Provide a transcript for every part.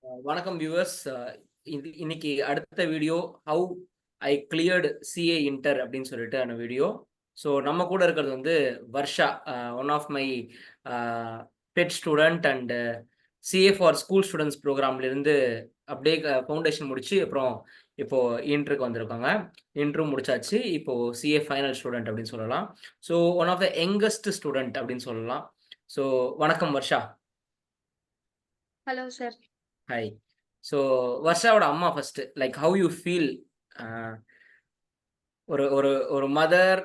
வணக்கம் வியூவர்ஸ். இன்னைக்கு அடுத்த video how I cleared CA inter அப்படின்னு சொல்லிட்டு அந்த வீடியோ. ஸோ நம்ம கூட இருக்கிறது வந்து Varsha, one of my pet student and CA for school students ப்ரோக்ராம்லேருந்து அப்படியே ஃபவுண்டேஷன் முடிச்சு அப்புறம் இப்போ இன்டருக்கு வந்திருக்காங்க. இன்டர்வியூ முடிச்சாச்சு. இப்போ சிஏ ஃபைனல் ஸ்டூடெண்ட் அப்படின்னு சொல்லலாம். So one of the youngest student அப்படின்னு சொல்லலாம். ஸோ வணக்கம் Varsha. Hello sir. Hi. So வர்ஷாவோட அம்மா first like how you feel ஒரு ஒரு ஒரு mother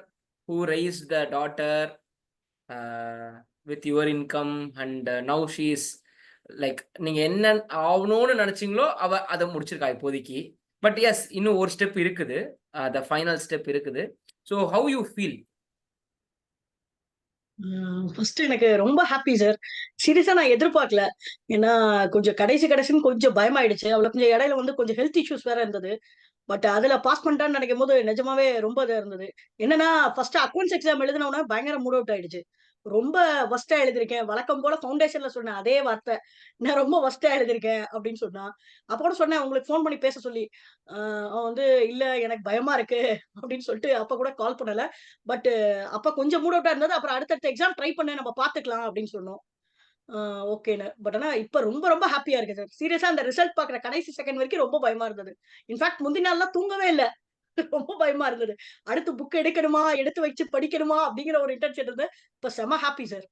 who raise the daughter with your income and now she is like நீங்க என்ன ஆகணும்னு நினைச்சீங்களோ அவ அதை முடிச்சிருக்கா இப்போதைக்கு. பட் எஸ், இன்னும் ஒரு ஸ்டெப் இருக்குது, த ஃபைனல் ஸ்டெப் இருக்குது. So how you feel? First எனக்கு ரொம்ப ஹாப்பி சார். சீரியஸா நான் எதிர்பார்க்கல. ஏன்னா கொஞ்சம் கடைசின்னு கொஞ்சம் பயமாயிடுச்சு. அவளுக்கு கொஞ்சம் இடையில வந்து கொஞ்சம் ஹெல்த் இஷ்யூஸ் வேற இருந்தது. பட் அதுல பாஸ் பண்ணிட்டான்னு நினைக்கும் போது நிஜமாவே ரொம்ப இதா இருந்தது. என்னன்னா ஃபர்ஸ்ட் அக்கவுண்ட்ஸ் எக்ஸாம் எழுதினோன்னா பயங்கர மூட் அவுட் ஆயிடுச்சு. ரொம்ப வர்ஸ்டா எழுதிருக்கேன். வழக்கம் போல ஃபவுண்டேஷன்ல சொன்ன அதே வார்த்தை. நான் ரொம்ப வர்ஸ்டா எழுதிருக்கேன் அப்படின்னு சொன்னா. அப்ப கூட சொன்னேன் உங்களுக்கு ஃபோன் பண்ணி பேச சொல்லி. அவன் வந்து இல்ல எனக்கு பயமா இருக்கு அப்படின்னு சொல்லிட்டு அப்ப கூட கால் பண்ணல. பட் அப்ப கொஞ்சம் மூட் அவுட்டா இருந்தது. அப்புறம் அடுத்தடுத்த எக்ஸாம் ட்ரை பண்ணு நம்ம பாத்துக்கலாம் அப்படின்னு சொன்னோம். ஓகேன்னு. பட் ஆனா இப்ப ரொம்ப ரொம்ப ஹாப்பியா இருக்கு சார். சீரியஸா அந்த ரிசல்ட் பாக்குற கடைசி செகண்ட் வரைக்கும் ரொம்ப பயமா இருந்தது. இன்ஃபாக்ட் முந்தின நாள்லாம் தூங்கவே இல்ல. ரொம்ப பயமா இருந்தது. அடுத்து புக் எடுக்கணுமா? எடுத்து வச்சு படிக்கணுமா? அப்படிங்கிற ஒரு இன்டென்ஷன் இருந்தது. இப்ப செம happy sir.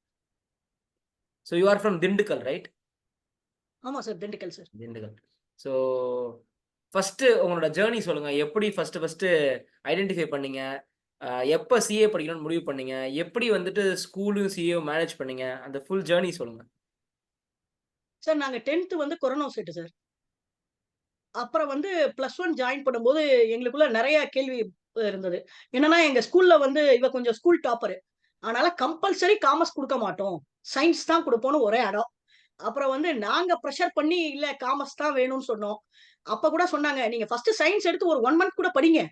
So you are from Dindigul, right? ஆமா sir. Dindigul sir. Dindigul. So first உங்களோட ஜேர்னி சொல்லுங்க. எப்படி ஃபர்ஸ்ட் ஐடென்டிஃபை பண்ணீங்க? எப்ப சிஏ படிக்கணும்னு முடிவு பண்ணீங்க? எப்படி வந்துட்டு ஸ்கூலும் சிஏவும் மேனேஜ் பண்ணீங்க? அந்த ஃபுல் ஜேர்னி சொல்லுங்க. சார் நாங்க 10th வந்து கொரோனா செட் சார். அப்புறம் வந்து +1 ஜாயின் பண்ணும்போது எங்களுக்குள்ள நெறைய கேள்வி இருந்தது. என்னன்னா எங்க ஸ்கூல்ல வந்து இவ கொஞ்சம் ஸ்கூல் டாப்பரு. அதனால கம்பல்சரி காமர்ஸ் குடுக்க மாட்டோம். சயன்ஸ் தான் குடுப்போம்னு ஒரே அடம். அப்புறம் வந்து நாங்க பிரஷர் பண்ணி இல்ல காமர்ஸ் தான் வேணும்னு சொன்னோம். அப்ப கூட சொன்னாங்க, "நீங்க ஃபர்ஸ்ட் சயன்ஸ் எடுத்து ஒரு 1 மந்த் கூட படிங்க.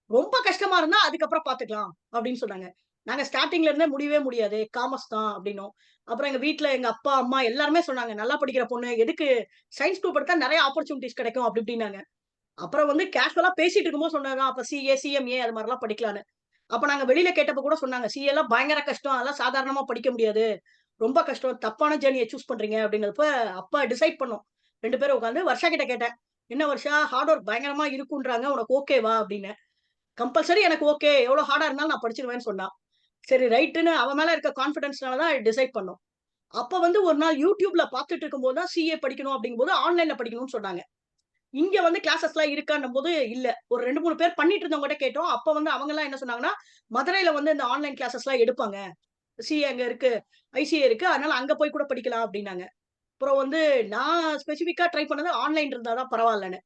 ரொம்ப கஷ்டமா இருந்தா அதுக்கப்புறம் பாத்துக்கலாம்." அப்படின்னு சொன்னாங்க. நாங்க ஸ்டார்ட்டிங்ல இருந்தே முடியவே முடியாது. காமர்ஸ் தான் அப்படின்னோம். அப்புறம் எங்க வீட்ல எங்க அப்பா, அம்மா எல்லாருமே சொன்னாங்க, "நல்லா படிக்கிற பொண்ணு. எதுக்கு சயன்ஸ் குரூப் எடுத்தா நெறைய ஆப்பர்ச்சுனிட்டீஸ் கிடைக்கும்." அப்படி இப்படின்னாங்க. அப்புறம் வந்து கேஷுவலா பேசிட்டு இருக்கும்போது சொன்னாங்க, "அப்ப சிஏ, சிஎம்ஏ அது மாரிலாம் படிக்கலான்னு." அப்ப நாங்க வெளியில கேட்டப்ப கூட சொன்னாங்க, "சிஏலாம் பயங்கர கஷ்டம். அதெல்லாம் சாதாரணமா படிக்க முடியாது. ரொம்ப கஷ்டம். தப்பான ஜர்னிய சூஸ் பண்றீங்க." அப்படின்னப்ப அப்ப டிசைட் பண்ணோம். 2 பேரும் உட்கார்ந்து வர்ஷா கிட்ட கேட்டேன். "என்ன வர்ஷா ஹார்ட் ஒர்க் பயங்கரமா இருக்குன்றாங்க. உனக்கு ஓகேவா?" அப்படின்னு. கம்பல்சரி எனக்கு ஓகே. எவ்வளோ ஹார்டா இருந்தாலும் நான் படிச்சுருவேன்னு சொன்னா. சரி ரைட்டுன்னு அவ மேல இருக்க கான்ஃபிடன்ஸ்னால தான் டிசைட் பண்ணோம். அப்ப வந்து ஒரு நாள் YouTubeல பார்த்துட்டு இருக்கும்போது தான் சிஏ படிக்கணும் அப்படிங்கும்போது ஆன்லைன்ல படிக்கணும்னு சொன்னாங்க. இங்க வந்து கிளாஸஸ்லாம் இருக்கான்னும்போது இல்ல. ஒரு 2, 3 பேர் பண்ணிட்டு இருந்தவங்ககிட்ட கேட்டோம். அப்ப வந்து அவங்கலாம் என்ன சொன்னாங்கன்னா, மதுரையில வந்து இந்த ஆன்லைன் கிளாஸஸ்லாம் எடுப்பாங்க. சிஏ அங்க இருக்கு. ஐசிஏ இருக்கு. அதனால அங்க போய் கூட படிக்கலாம் அப்டின்னாங்க. அப்புறம் வந்து நான் ஸ்பெசிஃபிக்கா ட்ரை பண்ணது ஆன்லைன் இருந்தா தான் பரவாயில்லன்னு.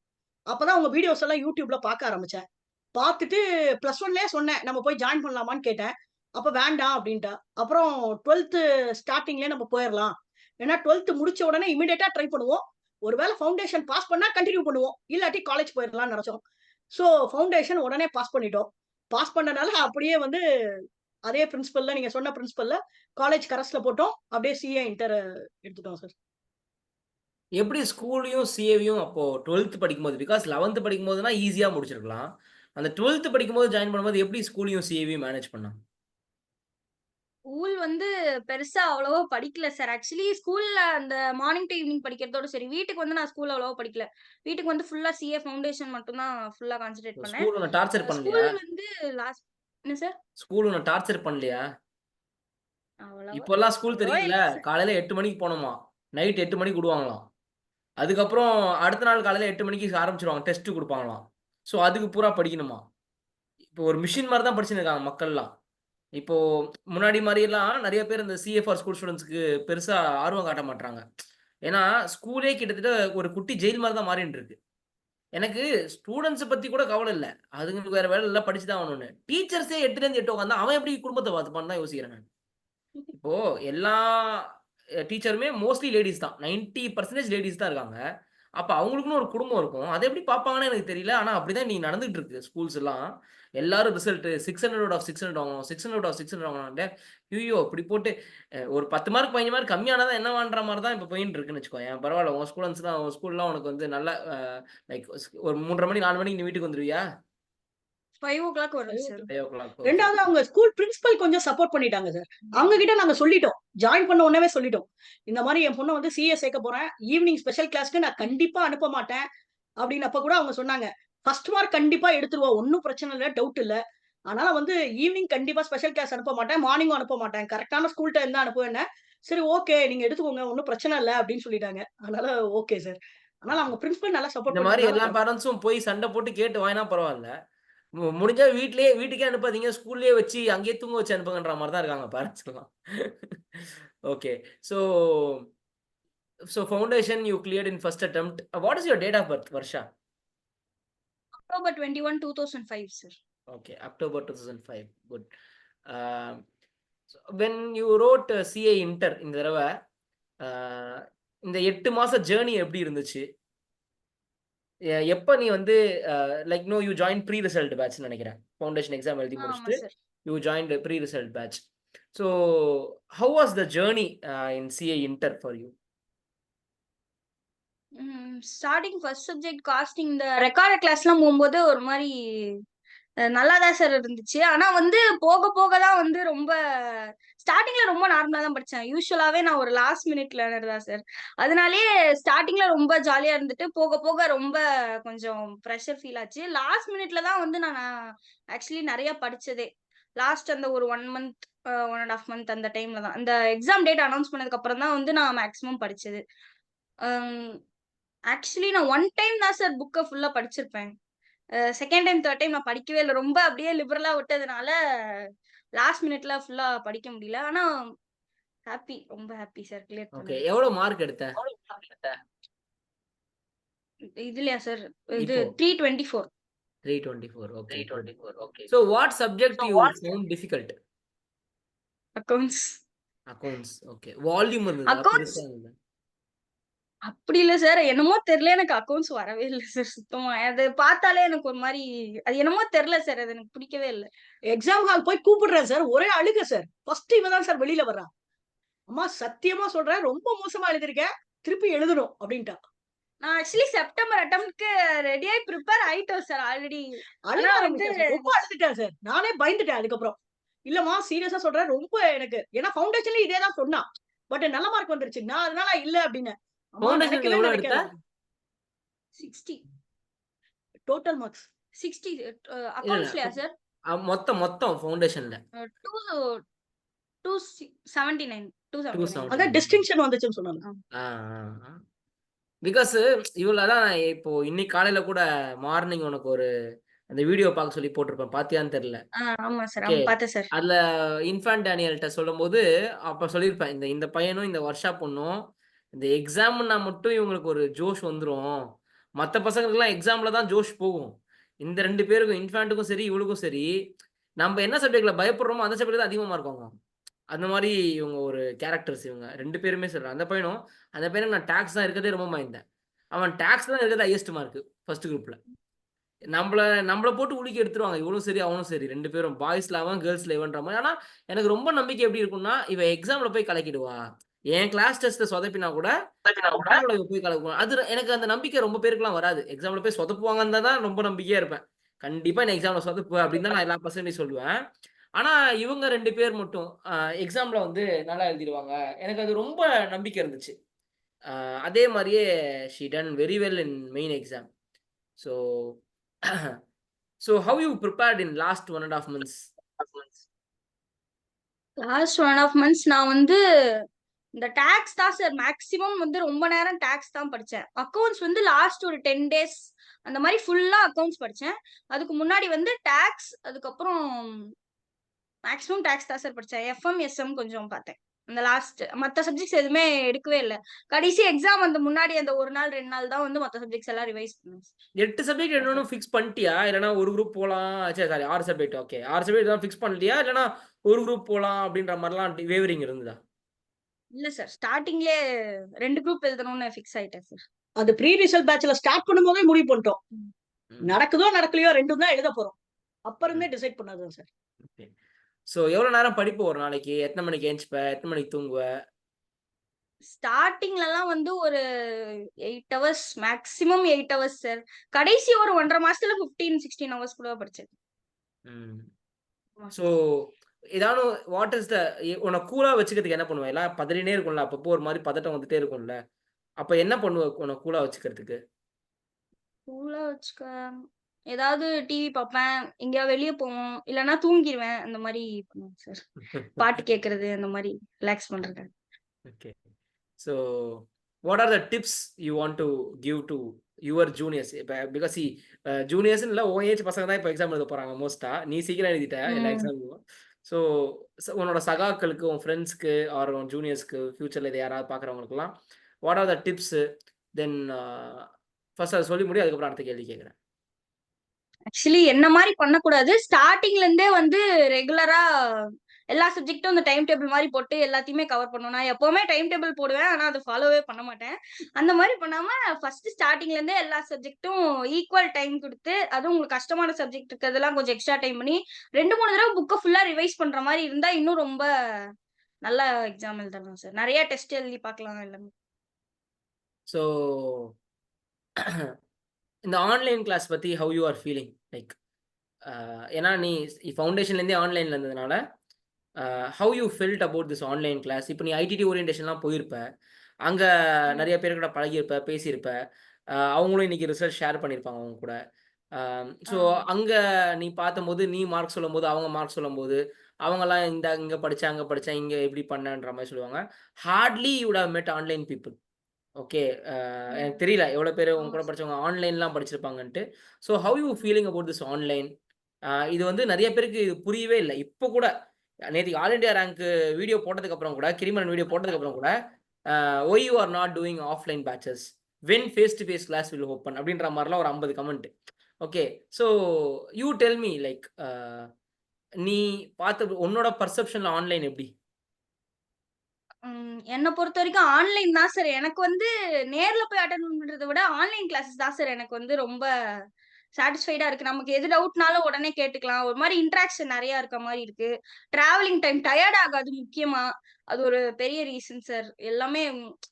அப்பதான் உங்க வீடியோஸ் எல்லாம் YouTubeல பார்க்க ஆரம்பிச்சேன். பார்த்துட்டு +1லயே சொன்னேன். நம்ம போய் ஜாயின் பண்ணலாமான்னு கேட்டேன். அப்ப வேண்டாம் அப்டின்ட்டா. அப்புறம் 12த் ஸ்டார்ட்டிங்லயே நம்ம போயிரலாம். ஏன்னா 12த் முடிச்ச உடனே இமிடியேட்டா ட்ரை பண்ணுவோம். ஒரு வேள ஃபவுண்டேஷன் பாஸ் பண்ணா கன்டின்யூ பண்ணுவோம். இல்லாட்டி காலேஜ் போயிரலாம்னு நெனச்சோம். ஸோ ஃபவுண்டேஷன் உடனே பாஸ் பண்ணிட்டோம். பாஸ் பண்ணனால அப்படியே வந்து அதே பிரின்சிபல்ல நீங்க சொன்ன பிரின்சிபல்ல காலேஜ் கரஸ்ல போட்டோம். அப்படியே சிஏ இன்டர் எடுத்துட்டோம் சார். எப்படி ஸ்கூலையும் சிஏவையும் அப்போ 12th படிக்கும்போது, பிகாஸ் 11th படிக்கும்போதுனா ஈஸியா முடிச்சிருக்கலாம். அந்த 12th படிக்கும்போது ஜாயின் பண்ணும்போது எப்படி ஸ்கூலையும் சிஏவையும் மேனேஜ் பண்ணலாம்? ஸ்கூல் வந்து பெருசா அவ்வளவா படிக்கல சார். ஆக்சுவலி ஸ்கூல்ல அந்த மார்னிங் டு ஈவினிங் படிக்கிறதோட சரி. வீட்டுக்கு வந்து நான் ஸ்கூல் அவ்வளவா படிக்கல. வீட்டுக்கு வந்து ஃபுல்லா சிஏ ஃபவுண்டேஷன் மட்டும் தான் ஃபுல்லா கான்சன்ட்ரேட் பண்ணேன். ஸ்கூல் உன்ன டார்ச்சர் பண்ணலையா? ஸ்கூல் வந்து லாஸ்ட் என்ன சார்? ஸ்கூல் உன்ன டார்ச்சர் பண்ணலையா? அவ்வளவா இப்போலாம் ஸ்கூல் அவ்வளவா தெரியும்ல, இல்ல சார். காலையில 8 மணிக்கு போணுமா, நைட் 8 மணிக்கு விடுவாங்களாம். அதுக்கப்புறம் அடுத்த நாள் காலையில 8 மணிக்கு ஆரம்பிச்சுருவாங்க. டெஸ்ட் குடுப்பாங்களாம். ஸோ அதுக்கு பூரா படிக்கணுமா. இப்போ ஒரு மிஷின் மாரி தான் படிச்சுன்னு இருக்காங்க மக்கள்லாம். இப்போ முன்னாடி மாரியெல்லாம் நெறைய பேர் இந்த சிஏ ஃபார் ஸ்கூல் ஸ்டூடண்ட்ஸ்க்கு பெருசா ஆர்வம் காட்ட மாட்றாங்க. ஏன்னா, ஸ்கூலே கிட்டத்தட்ட ஒரு குட்டி ஜெயில் மாரி தான் மாறின்ட்டு இருக்கு. எனக்கு ஸ்டூடண்ட்ஸ பத்தி கூட கவல இல்ல. அதுங்களுக்கு வேற வேல இல்ல, படிச்சு தான் ஆகணும்னு. டீச்சர்ஸே 8லேருந்து 8 உட்கார்ந்தா, அவன் எப்படி குடும்பத்த பார்த்துப்பான்னு தான் யோசிக்கிறேன் நானு. இப்போ எல்லா டீச்சருமே மோஸ்ட்லி லேடீஸ் தான். 90% லேடீஸ் தான் இருக்காங்க. அப்ப அவங்களுக்குன்னு ஒரு குடும்பம் இருக்கும். அத எப்படி பார்ப்பாங்கன்னு எனக்கு தெரியல. ஆனா அப்படிதான் இன்னைக்கு நடந்துட்டு இருக்கு ஸ்கூல்ஸ் எல்லாம். எல்லாரும் ரிசல்ட் 600 அவுட் ஆஃப் 600 வாங்கணும். 600 அவுட் ஆஃப் 600 வாங்கணும். ஐய்யயோ! இப்படி போட்டு ஒரு 10 மார்க் 15 மார்க் கம்மியானா தான் என்னவான்ற மாரி தான் இப்ப போயின்னு இருக்குன்னு வச்சுக்கோயேன். பரவால்ல உன் ஸ்டூடண்ட்ஸ்லாம் உன் ஸ்கூல்லாம் உனக்கு வந்து நல்ல லைக் ஒரு 3:30 மணி 4 மணிக்கு நீ வீட்டுக்கு வந்துருவியா? 5:00 வரும் சார். 5:00 ஓகே. ரெண்டாவது அவங்க ஸ்கூல் பிரின்சிபல் கொஞ்சம் சப்போர்ட் பண்ணிட்டாங்க சார். அவங்க கிட்ட நாங்க சொல்லிட்டோம். ஜாயின் பண்ண உடனே சொல்லிட்டோம். இந்த மாரி என் பொண்ண வந்து சிஏ சேர்க்க போறேன். ஈவினிங் ஸ்பெஷல் கிளாஸ்க்கு நான் கண்டிப்பா அனுப்ப மாட்டேன். அப்படின்னப்ப கூட அவங்க சொன்னாங்க. ஃபர்ஸ்ட் மார்க் கண்டிப்பா எடுத்துருவா. ஒண்ணும் பிரச்சனை இல்ல. டவுட் இல்ல. அதனால வந்து ஈவினிங் கண்டிப்பா ஸ்பெஷல் கிளாஸ் அனுப்ப மாட்டேன். மார்னிங்கும் அனுப்ப மாட்டேன். கரெக்ட்டான ஸ்கூல் டைம் தான் அனுப்புவேன்னேன். சரி ஓகே. நீங்க எடுத்துக்கோங்க. ஒண்ணும் பிரச்சனை இல்ல அப்படின்னு சொல்லிட்டாங்க. அதனால ஓகே சார். அதனால அவங்க பிரின்சிபல் நல்லா சப்போர்ட் இந்த மாரி எல்லா பண்ணதுனால பேரண்ட்ஸும் போய் சண்டை போட்டு கேட்டு வாங்கினா பரவால்ல. முடிஞ்சா வீட்டுக்கே அனுப்பாதீங்க. ஸ்கூல்லயே வச்சு அங்கேயே தூங்க வச்சு அனுப்புங்கன்ற மாரி தான் இருக்காங்க பேரண்ட்ஸ் எல்லாம். Okay. So foundation you cleared in first attempt. What is your date of birth Varsha? October 21, 2005 sir. Okay, October 2005. Good. Um, so when you wrote CA Inter இந்த தடவ இந்த 8 மாச ஜர்னி எப்படி இருந்துச்சு? எப்ப நீ வந்து like you join pre result பேட்ச்னு நினைக்கிறேன். ஃபவுண்டேஷன் எக்ஸாம் எழுதி ஆமா முடிச்சுட்டு sir. You joined pre result batch. So how was the journey in CA Inter for you? Starting first subject costing இந்த ரெக்கார்டட் கிளாஸ்லாம் போகும்போது ஒரு மாரி நல்லா தான் சார் இருந்துச்சு. ஆனா வந்து போக போக தான் வந்து ரொம்ப ஸ்டார்டிங்ல ரொம்ப நார்மலா தான் படிச்சேன். யூசுவலாவே நான் ஒரு லாஸ்ட் மினிட் லேர்னர் தான் சார். அதனாலயே ஸ்டார்டிங்ல ரொம்ப ஜாலியா இருந்துட்டு போக போக ரொம்ப கொஞ்சம் ப்ரெஷர் ஃபீல் ஆச்சு. லாஸ்ட் மினிட்ல தான் வந்து நான் ஆக்சுவலி நெறைய படிச்சதே. லாஸ்ட் அந்த ஒரு 1 மந்த் 1 1/2 மந்த் அந்த டைம்ல தான். அந்த எக்ஸாம் டேட் அனௌன்ஸ் பண்ணதுக்கு அப்புறம் தான் வந்து நான் மேக்ஸிமம் படிச்சது. ஆக்சுவலி நான் 1 டைம் தான் சார் புக்க ஃபுல்லா படிச்சிருப்பேன். செகண்ட் டைம், தேர்ட் டைம் நான் படிக்கவே இல்ல. ரொம்ப அப்படியே லிபரலா விட்டதுனால, லாஸ்ட் மினிட்ல ஃபுல்லா படிக்க முடியல. ஆனா ரொம்ப ஹாப்பி சார் கிளியர் ஓகே. பண்ணது. எவ்வளவு மார்க் எடுத்த? இதுலயா சார்? இது இப்போ 324. 324. Okay. 324. Okay. So what subject you found difficult? Accounts. Accounts. Okay. Volume இருந்ததா? அக்கவுண்ட்ஸ் பெருசா இருந்ததா? அப்படி இல்ல சார். என்னமோ தெரியல எனக்கு அக்கவுண்ட்ஸ் வரவே இல்ல சார் சுத்தமா. அது பார்த்தாலே எனக்கு ஒரு மாரி அது என்னமோ தெரியல சார். அது எனக்கு பிடிக்கவே இல்ல. எக்ஸாம் ஹால் போய் கூப்பிடுறேன் சார். ஒரே அழுகை சார். ஃபர்ஸ்ட் இவ தான் சார் வெளியில வர்றா. அம்மா சத்தியமா சொல்றேன். ரொம்ப மோசமா எழுதிருக்கேன். திருப்பி எழுதணும் அப்படின்ட்டா. நான் ஆக்சுவலி செப்டம்பர் அட்டெம்ப்ட்க்கு ரெடியாயி ப்ரிப்பேர் ஆயிட்டோம் சார் ஆல்ரெடி. அழுக ஆனா வந்து ஆரம்பிச்சேன் சார். ரொம்ப அழுதுட்டேன் சார். நானே பயந்துட்டேன் அதுக்கப்புறம். இல்லம்மா சீரியஸா சொல்றேன். ரொம்ப எனக்கு ஏன்னா ஃபவுண்டேஷன்ல இதே தான் சொன்னா. பட் நல்ல மார்க் வந்துருச்சு. நான் அதனால இல்ல அப்படின்னேன். அம்மா ஃபவுண்டேஷன்ல நினைக்கவே எவ்வளவு எடுத்த? நினைக்காத. 60 டோட்டல் மார்க்ஸ். 60 இல்ல, இல்ல. அக்கவுண்ட்ஸ்லயா சார்? மொத்தம் ஃபவுண்டேஷன்ல. 279 279. 279. அதான் டிஸ்டிங்ஷன் வந்துச்சுன்னு சொன்னாங்க. பிகாஸ் இவ்வளவு அதான் இப்போ இன்னைக்கு காலையில கூட மார்னிங் உனக்கு ஒரு அந்த வீடியோ பார்க்க சொல்லி போட்டிருப்பேன். பாத்தியான்னு தெரியல. ஆமா சார். ஓகே. பார்த்தேன் சார். அதுல இன்ஃபான்ட் டேனியல்ட்ட சொல்லும்போது அப்ப சொல்லியிருப்பேன். இந்த பையனும் இந்த வர்ஷா பொண்ணும் இந்த எக்ஸாம்னா மட்டும் இவங்களுக்கு ஒரு ஜோஷ் வந்துரும். மத்த பசங்களுக்கெல்லாம் எக்ஸாம்ல தான் ஜோஷ் போகும். இந்த 2 பேருக்கும் இன்ஃபான்ட்டுக்கும் சரி, இவளுக்கும் சரி, நம்ம என்ன சப்ஜெக்ட்ல பயப்படுறோமோ அந்த சப்ஜெக்ட் தான் அதிகமா மார்க் வாங்குவாங்க. அந்த மாரி இவங்க ஒரு கேரக்டர்ஸ் இவங்க 2 பேருமே சொல்றேன். அந்த பையனுக்கு நான் டாக்ஸ் தான் இருக்கிறதே ரொம்ப பயந்தேன். அவன் டாக்ஸ் தான் இருக்கிறது ஹையஸ்ட் மார்க் ஃபர்ஸ்ட் குரூப்ல. நம்மள போட்டு உலுக்கி எடுத்துருவாங்க. இவளும் சரி, அவனும் சரி 2 பேரும் பாய்ஸ்ல அவன், கேர்ள்ஸ்ல இவன்ற மாரி. ஆனா எனக்கு ரொம்ப நம்பிக்கை எப்படி இருக்கும்னா, இவ எக்ஸாம்ல போய் கலக்கிடுவா. என் கிளாஸ் டெஸ்ட்ல சொதப்பினா கூட எக்ஸாம்ல இவ போய் கலக்குவா. அது எனக்கு அந்த நம்பிக்கை ரொம்ப பேருக்குலாம் வராது. எக்ஸாம்ல போய் சொதப்புவாங்கன்னு தான் ரொம்ப நம்பிக்கையா இருப்பேன். கண்டிப்பா இந்த எக்ஸாம்ல சொதப்புவேன் அப்படின்னு தான் நான் எல்லா பர்சன்டேஜ் சொல்லுவேன். ஆனா இவங்க 2 பேர் மட்டும் எக்ஸாம்ல வந்து நல்லா எழுதிடுவாங்க. எனக்கு அது ரொம்ப நம்பிக்கை இருந்துச்சு. அதே மாரியே she done very well in main exam. So how you prepared in last 1.5 months? Last 1 1/2 months நான் வந்து இந்த டாக்ஸ் தான் சார் மேக்ஸிமம் வந்து ரொம்ப நேரம் டாக்ஸ் தான் படிச்சேன். அக்கவுண்ட்ஸ் வந்து லாஸ்ட் ஒரு 10 டேஸ் அந்த மாரி ஃபுல்லா அக்கவுண்ட்ஸ் படிச்சேன். அதுக்கு முன்னாடி வந்து டாக்ஸ் அதுக்கப்புறம் மேக்ஸிமம் டாக்ஸ் தான் சார் படிச்சேன். எஃப்எம், எஸ்எம் கொஞ்சம் பார்த்தேன். அந்த லாஸ்ட் மத்த சப்ஜெக்ட்ஸ் எதுவுமே எடுக்கவே இல்ல. கடைசி எக்ஸாம் அந்த முன்னாடி அந்த 1 நாள் 2 நாள் தான் வந்து மத்த சப்ஜெக்ட்ஸ் எல்லாம் ரிவைஸ் பண்ணேன். 8 சப்ஜெக்ட் என்னன்னு ஃபிக்ஸ் பண்ணிட்டியா? இல்லனா ஒரு குரூப் போலாம். Sorry 6 subject. ஓகே. 6 சப்ஜெக்ட் தான் ஃபிக்ஸ் பண்ணிட்டியா? இல்லனா ஒரு குரூப் போலாம் அப்படின்ற மாரிலாம் வேவரிங் இருந்ததா? இல்ல சார். ஸ்டார்டிங்லயே 2 குரூப் எழுதணும்னு ஃபிக்ஸ் ஆயிட்டேன் சார். அந்த ப்ரீ ரிசல்ட் பேட்ச்ல ஸ்டார்ட் பண்ணும்போதே முடிவு பண்ணிட்டோம். ம். நடக்குதோ நடக்கலையோ 2 தான் எழுத போறோம். அப்ப ம். இருந்தே டிசைட் பண்ணதுதான் சார். ஓகே. ஸோ எவ்வளோ நேரம் படிப்பு ஒரு நாளைக்கு? எத்தனை மணிக்கு எந்திரிப்ப? எத்தனை மணிக்கு தூங்குவ? ஸ்டார்ட்டிங்லலாம் வந்து ஒரு 8 ஹவர்ஸ் மேக்ஸிமம் 8 ஹவர்ஸ் சார். கடைசி ஒரு 1 1/2 மாசத்துல 15, 16 ஹவர்ஸ் கூட படிச்சேன். ம். ஆமா ஸோ ஏதாவது வாட் இஸ் த உன்னை கூலா வச்சுக்கிறதுக்கு என்ன பண்ணுவ? எல்லாம் பதறினே இருக்கும்ல. அப்பப்போ ஒரு மாரி பதட்டம் வந்துட்டே இருக்கும்ல. அப்ப என்ன பண்ணுவ உன்னை கூலா வச்சுக்கிறதுக்கு? கூலா வச்சுக்க ஏதாவது டிவி பார்ப்பேன், எங்கேயாவது வெளிய போவோம், இல்லன்னா தூங்கிருவேன். அந்த மாரி பண்ணுவேன் சார். பாட்டு கேட்கறது அந்த மாரி ரிலாக்ஸ் பண்றது. Okay. So what are the tips you want to give to your juniors? இப்ப பிகாஸ் ஜூனியர்ஸ்ன்னு இல்ல, உன் ஏஜ் பசங்க தான் இப்ப எக்ஸாம் எழுத போறாங்க மோஸ்ட்டா. நீ சீக்கிரம் எழுதிட்ட எல்லா ம். எக்ஸாமும். ஸோ உன்னோட சகாக்களுக்கு, உன் ஃப்ரெண்ட்ஸ்க்கு ஆர் உன் ஜூனியர்ஸ்க்கு ஃபியூச்சர்ல இத யாராவது பார்க்குறவங்களுக்குலாம் what are the tips? Then first அத சொல்லி முடி. அதுக்கப்புறம் அடுத்த கேள்வி கேட்கிறேன். ஆக்சுவலி என்ன மாரி பண்ணக்கூடாது. ஸ்டார்ட்டிங்ல இருந்தே வந்து ரெகுலரா எல்லா சப்ஜெக்ட்டும் அந்த டைம் டேபிள் மாரி போட்டு எல்லாத்தையுமே கவர் பண்ணணும். நான் எப்பவுமே டைம் டேபிள் போடுவேன். ஆனா அத ஃபாலோவே பண்ண மாட்டேன். அந்த மாரி பண்ணாம ஃபர்ஸ்ட் ஸ்டார்ட்டிங்ல இருந்தே எல்லா சப்ஜெக்ட்டும் ஈக்குவல் டைம் குடுத்து, அதுவும் உங்களுக்கு கஷ்டமான சப்ஜெக்ட் இருக்கிறதெல்லாம் கொஞ்சம் எக்ஸ்ட்ரா டைம் பண்ணி 2, 3 தடவ புக்க ஃபுல்லா ரிவைஸ் பண்ற மாரி இருந்தா இன்னும் ரொம்ப நல்லா எக்ஸாம் எழுதலாம் சார். நெறைய டெஸ்ட் எழுதி பார்க்கலாம் எல்லாமே. ஸோ இந்த ஆன்லைன் கிளாஸ் பத்தி how you are feeling? Like ஏன்னா நீ ஃபவுண்டேஷன்லேருந்தே ஆன்லைன்ல இருந்ததுனால how you felt about this online class? இப்போ நீ ஐடிடி ஓரியன்டேஷன்லாம் போயிருப்ப. அங்க ம். நிறைய பேர் கூட பழகியிருப்ப, பேசியிருப்ப. அவங்களும் இன்னைக்கு ரிசல்ட் ஷேர் பண்ணியிருப்பாங்க உங்க கூட. ஆ. ஸோ அங்க நீ பார்த்தம்போது, நீ மார்க் சொல்லும்போது, அவங்க மார்க் சொல்லும்போது, அவங்கலாம் இங்க படிச்சேன், அங்க படிச்சேன், இங்க இப்படி பண்ணேன்ற மாரி சொல்லுவாங்க. Hardly you would have met online people. Okay. எனக்கு ம். தெரியல எவ்வளோ பேரு உங்க ஆமா கூட சார். படிச்சவங்க ஆன்லைன்லாம் படிச்சிருப்பாங்கன்ட்டு. So how you feeling about this online? இது வந்து நெறைய பேருக்கு இது புரியவே இல்ல. இப்போ கூட நேத்திக்கு ஆல் இண்டியா ரேங்க் வீடியோ போட்டதுக்கு அப்புறம் கூட, கிரிமலன் வீடியோ போட்டதுக்கு அப்புறம் கூட, why you are not doing offline batches? When face to face class will open? அப்படின்ற மாரிலாம் ஒரு 50 comment. Okay. So you tell me like நீ பார்த்த உன்னோட பெர்செப்ஷன்ல ஆன்லைன் எப்படி? என்ன பொறுத்தவரைக்கும் ஆன்லைன் தான் சார். எனக்கு வந்து நேர்ல போய் அட்டெண்ட் பண்றத விட, ஆன்லைன் கிளாஸஸ் தான் சார் எனக்கு வந்து ரொம்ப சாட்டிஸ்ஃபைடா இருக்கு. நமக்கு எது டவுட்னாலும் உடனே கேட்டுக்கலாம். ஒரு மாரி இன்டராக்ஷன் நெறையா இருக்க மாரி இருக்கு. டிராவலிங் டைம் டயர்ட் ஆகாது முக்கியமா. அது ஒரு பெரிய ரீசன் சார். எல்லாமே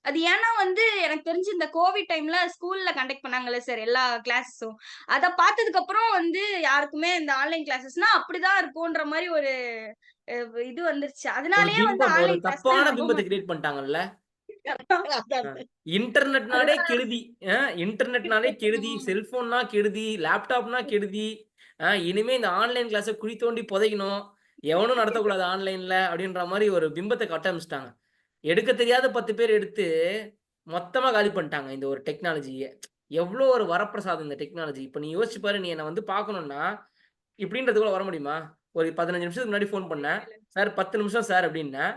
அது ஏன்னா வந்து எனக்கு தெரிஞ்சு இந்த கோவிட் டைம்ல ஸ்கூல்ல கண்டக்ட் பண்ணாங்கல்ல சார் எல்லா கிளாஸஸும். அத பார்த்ததுக்கு அப்புறம் வந்து யாருக்குமே இந்த ஆன்லைன் கிளாஸஸ்னா அப்படிதான் இருக்கும்ன்ற மாரி ஒரு அ இது வந்துருச்சு. ஒரு அதனாலேயே வந்து பிம்பம், ஒரு ஆன்லைன் கிளாஸ்னா தப்பான நம்ப பிம்பத்த மாட்டேன். கிரியேட் பண்ணிட்டாங்கல்ல. அதான் அ. சார். இன்டர்நெட்னாலே அதுதான் கெடுதி. இன்டர்நெட்னாலே கெடுதி. ம். செல்ஃபோன்னா கெடுதி. லேப்டாப்னா கெடுதி. இனிமே இந்த ஆன்லைன் கிளாஸ குழி தோண்டி புதைக்கணும். எவனும் நடத்தக்கூடாது ஆன்லைன்ல அப்படின்ற மாரி ஒரு பிம்பத்த கட்டமைச்சுட்டாங்க. எடுக்க தெரியாத 10 பேர் எடுத்து மொத்தமா காலி பண்ணிட்டாங்க இந்த ஒரு டெக்னாலஜிய. எவ்ளோ ஒரு வரப்பிரசாதம் இந்த டெக்னாலஜி. இப்ப நீ யோசிச்சு பாரு, நீ என்ன வந்து பார்க்கணும்னா, இப்படின்றதுக்குள்ள வர முடியுமா? ஒரு 15 நிமிஷத்துக்கு முன்னாடி ஃபோன் பண்ணேன். சார் 10 நிமிஷம் சார் அப்படின்னேன்.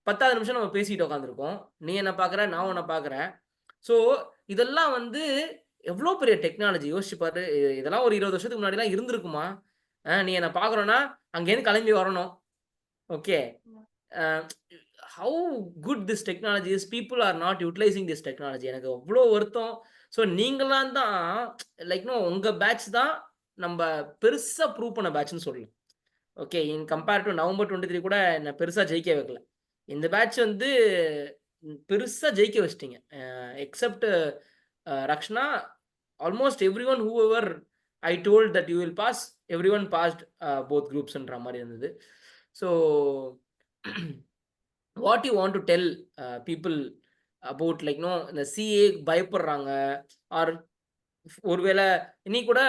10வது நிமிஷம் நம்ம பேசிட்டு உட்காந்துருக்கோம். நீ என்ன பார்க்குற, நான் உன்ன பார்க்குறேன். ஸோ, இதெல்லாம் வந்து எவ்ளோ பெரிய டெக்னாலஜி யோசிச்சு பாரு. இதெல்லாம் ஒரு 20 வருஷத்துக்கு முன்னாடிலாம் இருந்திருக்குமா? நீ என்ன பார்க்கணும்னா, அங்கேருந்து கிளம்பி வரணும். Okay. A how good this technology is. People are not utilising this technology. எனக்கு அவ்ளோ வருத்தம். ஸோ, நீங்கலாம் தான் லைக் உங்க பேட்ச் தான் நம்ப பெருசா ப்ரூவ் பண்ண பேட்ச்ன்னு சொல்லலாம். Okay. In compare to November 23 கூட என்ன பெருசா ஜெயிக்க வைக்கல. இந்த பேட்ச் வந்து பெருசா ஜெயிக்க வச்சுட்டீங்க. Except Rakshana, almost everyone whoever I told that you will pass, everyone passed both குரூப்ஸ்ன்ற மாரி இருந்தது. So what you want to tell people about like இந்த சிஏ பயப்படுறாங்க. ஆர் ஒருவேள நீ கூட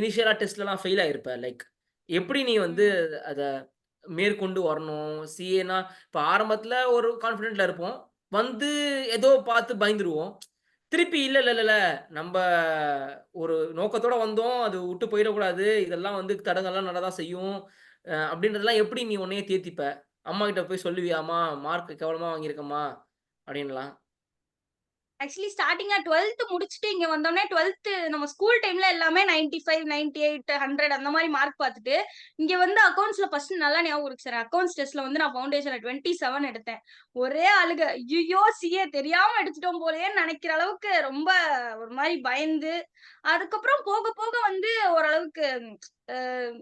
இனிஷியலா டெஸ்ட்லலாம் ஃபெயில் ஆயிருப்ப. லைக் எப்படி நீ வந்து ம். அத மேற்கொண்டு வரணும்? சிஏன்னா இப்ப ஆரம்பத்துல ஒரு கான்ஃபிடென்ட்ல இருப்போம். வந்து ஏதோ பார்த்து பயந்துருவோம். திருப்பி இல்ல, இல்ல, இல்ல, இல்ல. நம்ப ஒரு நோக்கத்தோட வந்தோம். அது விட்டு போயிறக்கூடாது. இதெல்லாம் வந்து தடங்கல்லாம் நடதான் செய்யும். அப்படின்றதெல்லாம் எப்படி நீ உன்னையே தேத்திப்ப? அம்மாகிட்ட போய் சொல்லுவியா? "அம்மா மார்க் கேவலமா வாங்கியிருக்கேன்ம்மா" அப்படின்லாம். ஆக்சுவலி ஸ்டார்டிங்கா 12th முடிச்சுட்டு இங்க வந்தோடனே 12th நம்ம ஸ்கூல் டைம்ல எல்லாமே 95, 98, 100 அந்த மாதிரி மார்க் பார்த்துட்டு இங்க வந்து அக்கௌண்ட்ஸ்ல ஃபர்ஸ்ட் நல்லா ஞாபகம் இருக்கு சார். அக்கௌண்ட்ஸ் டெஸ்ட்ல வந்து நான் ஃபவுண்டேஷன்ல 27 எடுத்தேன். ஒரே அழுக, ஐயோ சிஏ தெரியாம எடுத்துட்டோம் போலயேன்னு நினைக்கிற அளவுக்கு ரொம்ப ஒரு மாதிரி பயந்து, அதுக்கப்புறம் போக போக வந்து ஓரளவுக்கு அஹ்,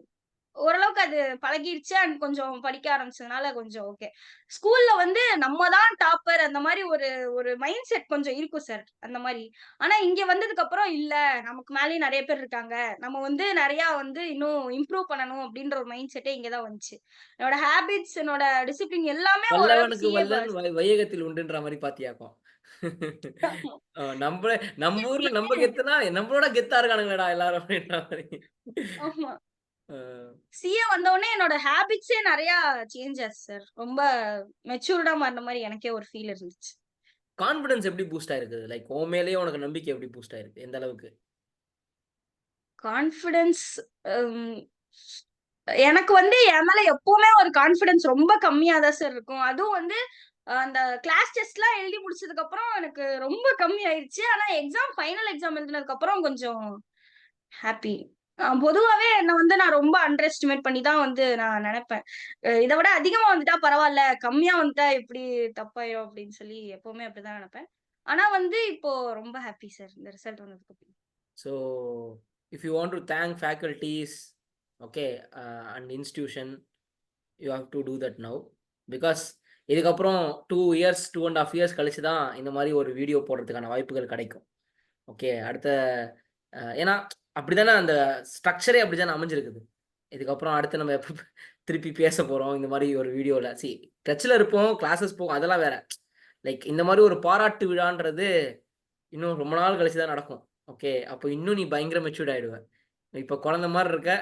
ஓரளவுக்கு அது பழகிருச்சு அண்ட் கொஞ்சம் படிக்க ஆரம்பிச்சதுனால கொஞ்சம் ஓகே. ஸ்கூல்ல வந்து நம்ம தான் டாப்பர் அந்த மாதிரி ஒரு ஒரு மைண்ட் செட் கொஞ்சம் இருக்கும் சார் அந்த மாதிரி. ஆனா இங்க வந்ததுக்கு அப்புறம் இல்ல, நமக்கு மேலேயும் நிறைய பேர் இருக்காங்க, நம்ம வந்து நிறைய வந்து இன்னும் இம்ப்ரூவ் பண்ணணும் அப்படின்ற ஒரு மைண்ட் செட்டே இங்கதான் வந்துச்சு. என்னோட ஹேபிட்ஸ், என்னோட டிசிப்ளின் எல்லாமே ஓரளவுக்கு வல்லவனுக்கு சிஏ வல்லன் வையகத்தில் உண்டுன்ற மாதிரி பாத்தியாக்கும். நம்ம நம்ம ஊர்ல நம்ம கெத்துனா நம்மளோட கெத்தா இருக்கானுங்களேடா எல்லாரும் அப்படின்ற மாதிரி. ஆமா. அஹ் சிஏ வந்த உடனே என்னோட ஹேபிட்ஸே நிறைய சேஞ்சஸ் சார். ரொம்ப மெச்சூர்டா மாறின மாதிரி எனக்கே ஒரு ஃபீல் இருந்துச்சு. கான்ஃபிடன்ஸ் எப்படி பூஸ்ட் ஆயிருக்கு? லைக் உன் மேலேயே உனக்கு நம்பிக்கை எப்படி பூஸ்ட் ஆயிருக்கு? எந்த அளவுக்கு? கான்ஃபிடன்ஸ் எனக்கு வந்து என் மேல எப்பவுமே ஒரு கான்ஃபிடன்ஸ் ரொம்ப கம்மியா தான் சார் இருக்கும். அதுவும் வந்து அந்த கிளாஸ் டெஸ்ட்லாம் எழுதி முடிச்சதுக்கு அப்புறம் எனக்கு ரொம்ப கம்மி ஆயிருச்சு. ஆனா ஃபைனல் எக்ஸாம் எழுதினதுக்கு அப்புறம் கொஞ்சம் ஹாப்பி. பொதுவாவே என்ன வந்து நான் ரொம்ப அண்டர் எஸ்டிமேட் பண்ணி தான் வந்து நான் நினைப்பேன். இதை விட அதிகமா வந்துட்டா பரவாயில்ல, கம்மியா வந்துட்டா எப்படி தப்பாயிரும் அப்படின்னு சொல்லி எப்பவுமே அப்படிதான் நினைப்பேன். ஆனா வந்து இப்போ ரொம்ப ஹாப்பி சார் இந்த ரிசல்ட் வந்ததுக்கு அப்புறம். So, if you want to thank faculties, okay, and institution, you have to do that now. Because இதுக்கப்புறம் 2 years, 2.5 years கழிச்சு தான் இந்த மாதிரி ஒரு வீடியோ போடுறதுக்கான வாய்ப்புகள் கிடைக்கும். ஓகே, அடுத்த ஏன்னா அப்படிதானே அந்த ஸ்ட்ரக்சரே அப்படிதானே அமைஞ்சிருக்குது. இதுக்கப்புறம் அடுத்து நம்ம எப்போ திருப்பி பேச போகிறோம் இந்த மாதிரி ஒரு வீடியோவில். டச்சில் இருப்போம், கிளாஸஸ் போகும், அதெல்லாம் வேற. லைக் இந்த மாதிரி ஒரு பாராட்டு விழான்றது இன்னும் ரொம்ப நாள் கழிச்சு தான் நடக்கும். ஓகே, அப்போ இன்னும் நீ பயங்கர மெச்சூர்ட் ஆகிடுவ. இப்போ குழந்த மாதிரி இருக்க,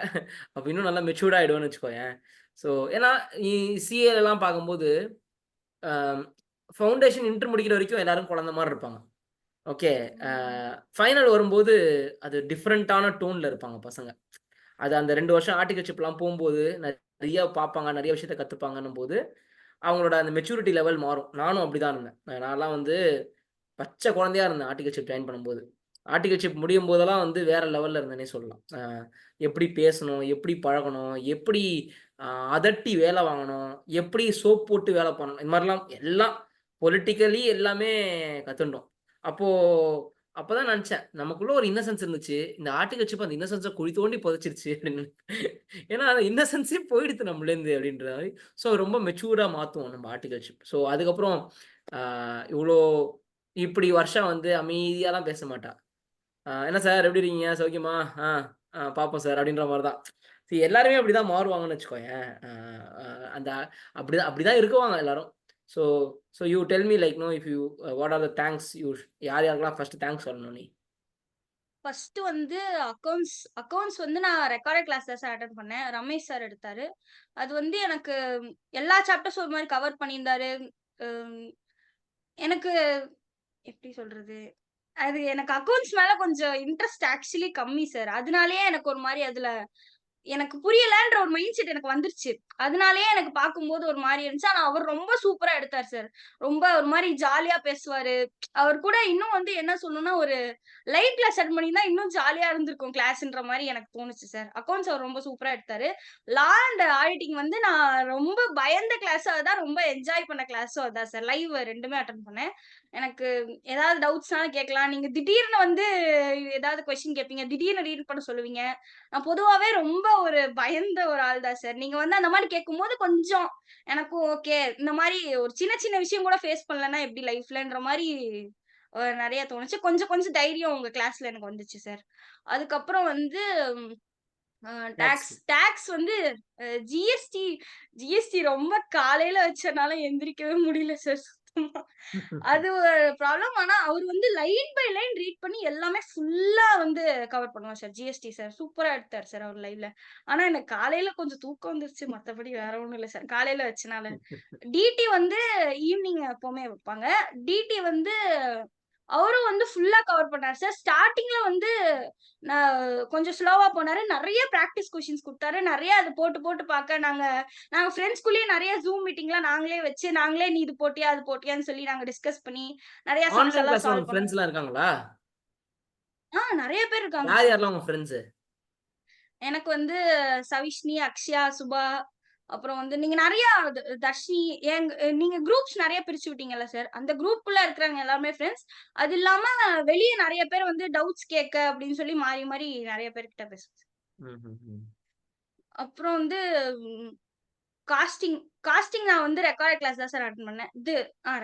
அப்போ இன்னும் நல்லா மெச்சூர்ட் ஆகிடுவேன்னு வச்சுக்கோயேன். ஸோ ஏன்னா நீ சிஏலாம் பார்க்கும்போது ஃபவுண்டேஷன் இன்டர் முடிக்கிற வரைக்கும் எல்லாரும் குழந்த மாதிரி இருப்பாங்க. ஓகே, ஃபைனல் வரும்போது அது டிஃப்ரெண்ட்டான டோனில் இருப்பாங்க பசங்க. அது அந்த 2 வருஷம் ஆர்டிகல்ஷிப்லாம் போகும்போது நிறைய பார்ப்பாங்க, நிறைய விஷயத்த கற்றுப்பாங்கன்னும் போது அவங்களோட அந்த மெச்சூரிட்டி லெவல் மாறும். நானும் அப்படி தான் இருந்தேன். நான்லாம் வந்து பச்சை குழந்தையா இருந்தேன் ஆர்டிகல்ஷிப் ஜாயின் பண்ணும்போது. ஆர்டிகல்ஷிப் முடியும் போதெல்லாம் வந்து வேற லெவல்ல இருந்தேனே சொல்லலாம். எப்படி பேசணும், எப்படி பழகணும், எப்படி அதட்டி வேலை வாங்கணும், எப்படி சோப் போட்டு வேலை பண்ணணும், இந்த மாதிரிலாம் எல்லாம் பொலிட்டிக்கலி எல்லாமே கற்றுண்டோம். அப்போதான் நினச்சேன், நமக்குள்ள ஒரு இன்னசென்ஸ் இருந்துச்சு, இந்த ஆர்டிகல்ஷிப் அந்த இன்னசென்ஸை குழி தோண்டி புதைச்சிருச்சு அப்படின்னு. ஏன்னா அந்த இன்னசென்ஸே போயிடுது நம்மளேருந்து அப்படின்ற மாதிரி. ஸோ ரொம்ப மெச்சூர்டாக மாற்றுவோம் நம்ம ஆர்டிகல்ஷிப். ஸோ அதுக்கப்புறம் இவ்வளோ இப்படி வருஷம் வந்து அமைதியாலாம் பேச மாட்டா. என்ன சார் எப்படி இருக்கீங்க? சௌக்கியமா? பார்ப்போம் சார் அப்படின்ற மாதிரி தான். எல்லாருமே அப்படிதான் மாறுவாங்கன்னு வச்சுக்கோயேன். அந்த அப்படிதான் இருக்குவாங்க எல்லாரும். So so you tell me like if you what are the thanks யார் யாருக்கெல்லாம் ஃபர்ஸ்ட் தேங்க்ஸ் சொல்லணும் நீ? ஃபர்ஸ்ட் வந்து அக்கவுண்ட்ஸ் வந்து நான் ரெக்கார்டட் கிளாஸ் தான் சார் அட்டன் பண்ணேன். ரமேஷ் சார் எடுத்தாரு. அது வந்து எனக்கு எல்லா சாப்டர்ஸும் ஒரு மாதிரி கவர் பண்ணியிருந்தாரு. அம், எனக்கு எப்படி சொல்றது, அது எனக்கு அக்கவுண்ட்ஸ் மேல கொஞ்சம் இன்ட்ரெஸ்ட் ஆக்சுவலி கம்மி சார். அதனாலயே எனக்கு ஒரு மாதிரி அதுல எனக்கு புரியலன்ற ஒரு மைண்ட் செட் எனக்கு வந்துருச்சு. அதனாலயே எனக்கு பார்க்கும்போது ஒரு மாரி இருந்துச்சு. ஆனா அவர் ரொம்ப சூப்பரா எடுத்தார் சார். ரொம்ப ஒரு மாரி ஜாலியா பேசுவாரு. அவர் கூட இன்னும் வந்து என்ன சொல்லணும்னா, ஒரு லைவ் கிளாஸ் அட்டெண்ட் பண்ணியிருந்தா இன்னும் ஜாலியா இருந்திருக்கும் கிளாஸ்ன்ற மாரி எனக்கு தோணுச்சு சார். அக்கவுண்ட்ஸ் அவர் ரொம்ப சூப்பரா எடுத்தாரு. லா அண்ட் ஆடிட்டிங் வந்து நான் ரொம்ப பயந்த கிளாஸும் அதான், ரொம்ப என்ஜாய் பண்ண கிளாஸும் அதான் சார். லைவ் 2மே அட்டெண்ட் பண்ணேன். எனக்கு ஏதாவது டவுட்ஸ்னாலும் கேட்கலாம். நீங்க திடீர்னு வந்து ஏதாவது கொஸ்டின் கேட்பீங்க. திடீர்னு ரீட் பண்ண சொல்லுவீங்க. நான் பொதுவாவே ரொம்ப ஒரு பயந்த ஒரு ஆள் தான் சார். நீங்க வந்து அந்த மாரி கேட்கும்போது கொஞ்சம் எனக்கும் ஓகே. இந்த மாரி ஒரு சின்ன சின்ன விஷயம் கூட ஃபேஸ் பண்ணலன்னா எப்படி லைஃப்லன்ற மாரி நெறைய தோணுச்சு. கொஞ்சம் கொஞ்சம் தைரியம் உங்க கிளாஸ்ல எனக்கு வந்துச்சு சார். அதுக்கப்புறம் வந்து தேங்க்ஸ். டாக்ஸ் வந்து ஜிஎஸ்டி ஜிஎஸ்டி ரொம்ப காலையில வச்சனால எந்திரிக்கவே முடியல சார் சுத்தமா. அது ஒரு ப்ராப்ளம். ஆனா அவரு வந்து லைன் பை லைன் ரீட் பண்ணி எல்லாமே ஃபுல்லா வந்து கவர் பண்ணுவார் சார். ஜிஎஸ்டி சார் சூப்பரா எடுத்தாரு சார் அவர் லைவ்ல. ஆனா எனக்கு காலையில கொஞ்சம் தூக்கம் வந்துருச்சு. மத்தபடி வேற ஒண்ணும் இல்ல சார். காலையில வச்சனால. டிடி வந்து ஈவினிங் எப்பவுமே வைப்பாங்க. டிடி வந்து அவரும் வந்து ஃபுல்லா கவர் பண்ணாரு சார். ஸ்டார்ட்டிங்ல வந்து நான் கொஞ்சம் ஸ்லோவா போனாரு. நெறைய பிராக்டிஸ் கொஸ்டின்ஸ் குடுத்தாரு. நெறைய அத போட்டு போட்டு பார்க்க நாங்க நாங்க ஃப்ரெண்ட்ஸ்குள்ளேயே நெறைய Zoom மீட்டிங்லாம் நாங்களே வச்சு, நாங்களே நீ இது போட்டியா? அது போட்டியான்னு சொல்லி நாங்க டிஸ்கஸ் பண்ணி, நெறைய சம்ஸ் ஆன்லைன் எல்லாம் கிளாஸ்ல சால்வ் உனக்கு பண்ணோம். ஃப்ரெண்ட்ஸ்லாம் இருக்காங்களா? நெறைய பேர் இருக்காங்க யார் சார். யாரெல்லாம் உங்க ஃப்ரெண்ட்ஸு? எனக்கு வந்து சவிஷ்ணி, அக்ஷயா, சுபா, அப்புறம் வந்து நீங்க நெறைய தர்ஷினி நீங்க குரூப்ஸ் நெறைய பிரிச்சு விட்டீங்கல்ல சார். அந்த குரூப்குள்ள இருக்கிறவங்க எல்லாருமே ஃப்ரெண்ட்ஸ். அது இல்லாம வெளிய நெறைய பேர் வந்து டவுட்ஸ் கேட்க அப்படின்னு சொல்லி மாறி மாறி நெறைய பேர்கிட்ட பேசுவேன். ம்ஹ்ஹ்ம். அப்புறம் வந்து ம் காஸ்டிங் காஸ்டிங் நான் வந்து ரெக்கார்டட் கிளாஸ் தான் சார் அட்டெண்ட் பண்ணேன்.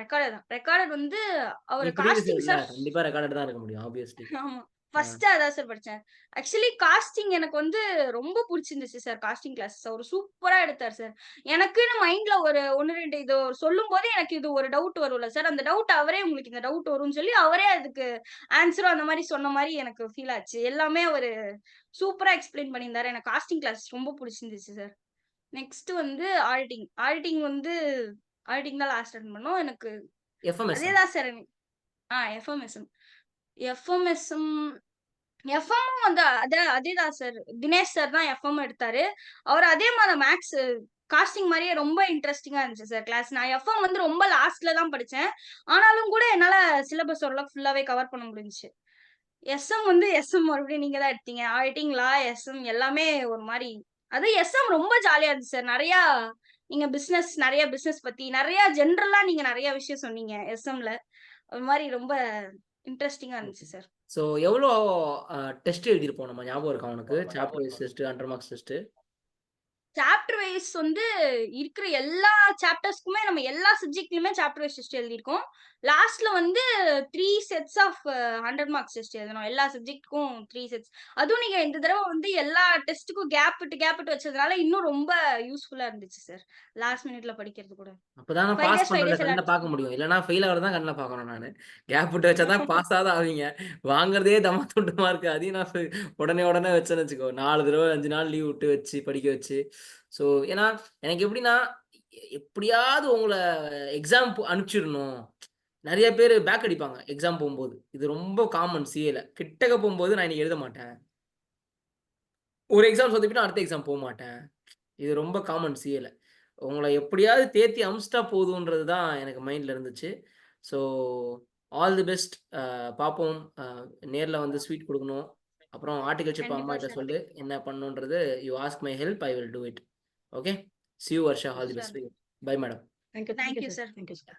ரெக்கார்டட் தான். ரெக்கார்டட் வந்து நீ அவர் ப்ரீவியஸ் காஸ்டிங் இயர்ல சார். கண்டிப்பா ரெக்கார்டட் தான் இருக்க முடியும். ஆப்வியஸ்லி. ஆமா. ஆ. ஃபர்ஸ்ட் அதான் சார் படிச்சேன். ஆக்சுவலி காஸ்டிங் எனக்கு வந்து ரொம்ப புடிச்சிருந்துச்சு சார் காஸ்டிங் கிளாஸ். அவரு சூப்பரா எடுத்தார் சார். எனக்குன்னு மைண்ட்ல ஒரு 1, 2 இது சொல்லும்போது எனக்கு இது ஒரு டவுட் வரும்ல சார். அந்த டவுட் அவரே உங்களுக்கு இந்த டவுட் வரும்னு சொல்லி அவரே அதுக்கு ஆன்ஸரும் அந்த மாரி சொன்ன மாரி எனக்கு ஃபீல் ஆச்சு. எல்லாமே அவரு சூப்பரா எக்ஸ்பிளைன் பண்ணியிருந்தாரு. எனக்கு காஸ்டிங் கிளாஸ் ரொம்ப புடிச்சிருந்துச்சு சார். நெக்ஸ்ட் வந்து ஆடிட்டிங். ஆடிட்டிங் தான் லாஸ்ட் அட்டெண்ட் பண்ணோம். எனக்கு அதே எஃப்எம்எஸ்எம். தான் சார். எஃப்எம்எஸ்எம். எஃப்எம்எஸ்எம் எஃப்எம்மும் வந்து அதேதான் சார். தினேஷ் சார் தான் எஃப்எம் எடுத்தாரு. அவரு அதே மாரி மேத்ஸ் காஸ்டிங் மாரியே ரொம்ப இன்ட்ரஸ்டிங்கா இருந்துச்சு சார் கிளாஸ். நான் எஃப்எம் வந்து ரொம்ப லாஸ்ட்ல தான் படிச்சேன். ஆனாலும் கூட என்னால சிலபஸ் ஓரளவுக்கு ஃபுல்லாவே கவர் பண்ண முடிஞ்சுச்சு. எஸ்எம் மறுபடியும் நீங்க தான் எடுத்தீங்க. ஆடிட்டிங்லா, எஸ்எம் எல்லாமே ஒரு மாரி எஸ்எம் ரொம்ப ஜாலியா இருந்துச்சு சார். நெறைய பிசினஸ் பத்தி, நெறைய ஜெனரலா நீங்க நெறைய விஷயம் சொன்னீங்க எஸ்எம்ல. ஒரு மாரி ரொம்ப இன்ட்ரஸ்டிங்கா இருந்துச்சு சார். ஸோ எவ்வளோ டெஸ்ட் எழுதியிருப்போம் நம்ம ஞாபகம் இருக்கா உனக்கு? Chapter wise test, 100 marks test. Chapter wise வந்து இருக்கிற எல்லா சாப்டர்ஸ்க்குமே நம்ம எல்லா சப்ஜெக்ட்லயுமே சாப்டர் வைஸ் டெஸ்ட் எழுதியிருக்கோம். லாஸ்ட்ல வந்து 3 செட்ஸ் ஆஃப் 100 மார்க்ஸ் டெஸ்ட் எழுதணும். எல்லா சப்ஜெக்ட்க்கும் 3 செட்ஸ். அதுவும் நீங்க இந்த தடவ வந்து எல்லா டெஸ்ட்டுக்கும் கேப் விட்டு வச்சதுனால இன்னும் ரொம்ப யூஸ்ஃபுல்லா இருந்துச்சு சார். லாஸ்ட் மினிட்ல படிக்கிறது கூட. அப்பதானே 5 பாஸ் டேஸ் 5 பண்றத டேஸ் கண்ல எல்லா பார்க்க முடியும். இல்லன்னா ஃபெயில் ஆவறத தான் கண்ல பார்க்கணும் நானு. கேப் விட்டு வச்சா தான் பாஸாவது ஆவீங்க. வாங்குறதே தம்மா துண்டு மார்க். அதையும் நான் உடனே வச்சேன்னு வச்சுக்கோ. 4 தடவ 5 நாள் லீவ் விட்டு வச்சு படிக்க வச்சு. ஸோ ஏன்னா எனக்கு எப்படின்னா, எப்படியாவது உங்கள எக்ஸாம் அனுப்பிச்சிடணும். நெறைய பேரு பேக் அடிப்பாங்க எக்ஸாம் போம்போது. இது ரொம்ப காமன் சிஏல. கிட்டக்க போம்போது நான் இன்னைக்கு எழுத மாட்டேன். ஒரு எக்ஸாம் சொதப்பிட்டா அடுத்த எக்ஸாம் போமாட்டேன். இது ரொம்ப காமன் சிஏல. உங்கள எப்படியாவது தேத்தி அமுச்சுட்டா போதுன்றது தான் எனக்கு மைண்ட்ல இருந்துச்சு. So all the best. பார்ப்போம். நேர்ல வந்து ஸ்வீட் குடுக்கணும். அப்புறம் ஆர்டிகல் சிப் கண்டிப்பா அம்மாகிட்ட சார். சொல்லு. என்ன பண்ணணுன்றது you ask my help. I will do it. Okay. See you Varsha. All the best sure. For you. Bye madam. Thank you thank you sir. Sir. Thank you sir.